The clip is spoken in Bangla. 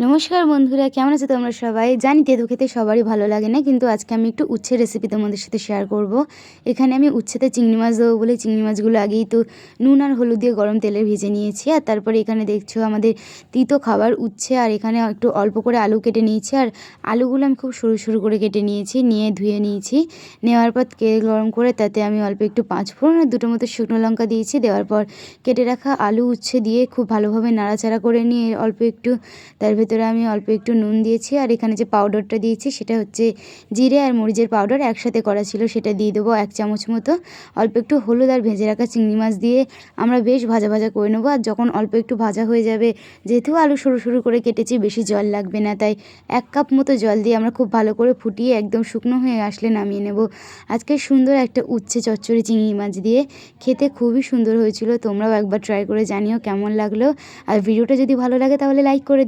নমস্কার বন্ধুরা, কেমন আছো তোমরা সবাই? জানি তেঁতো খেতে সবারই ভালো লাগে না, কিন্তু আজকে আমি একটু উচ্ছের রেসিপি তোমাদের সাথে শেয়ার করব। এখানে আমি উচ্ছেতে চিংড়ি মাছ দেবো বলে চিংড়ি মাছগুলো আগেই তো নুন আর হলুদ দিয়ে গরম তেলে ভেজে নিয়েছি। আর তারপরে এখানে দেখছো আমাদের তিতো খাবার উচ্ছে, আর এখানে একটু অল্প করে আলু কেটে নিয়েছি। আর আলুগুলো আমি খুব সরু সরু করে কেটে নিয়েছি, নিয়ে ধুয়ে নিয়েছি। নেওয়ার পর তেল গরম করে তাতে আমি অল্প একটু পাঁচফোড়ন আর দুটো মতো শুকনো লঙ্কা দিয়েছি। দেওয়ার পর কেটে রাখা আলু উচ্ছে দিয়ে খুব ভালোভাবে নাড়াচাড়া করে নিয়ে অল্প একটু তার ভেতরে আমি অল্প একটু নুন দিয়েছি। আর এখানে যে পাউডারটা দিয়েছি সেটা হচ্ছে জিরে আর মরিচের পাউডার একসাথে করা ছিল, সেটা দিয়ে দেবো 1 চামচ মতো। অল্প একটু হলুদ আর ভেজে রাখা চিংড়ি মাছ দিয়ে আমরা বেশ ভাজা ভাজা করে নেবো। আর যখন অল্প একটু ভাজা হয়ে যাবে, যেহেতু আলু সরু সরু করে কেটেছি, বেশি জল লাগবে না, তাই 1 কাপ মতো জল দিয়ে আমরা খুব ভালো করে ফুটিয়ে একদম শুকনো হয়ে আসলে নামিয়ে নেব। আজকে সুন্দর একটা উচ্ছে চচ্চড়ি চিংড়ি মাছ দিয়ে, খেতে খুবই সুন্দর হয়েছিল। তোমরাও একবার ট্রাই করে জানিও কেমন লাগলো। আর ভিডিওটা যদি ভালো লাগে তাহলে লাইক করে দিও।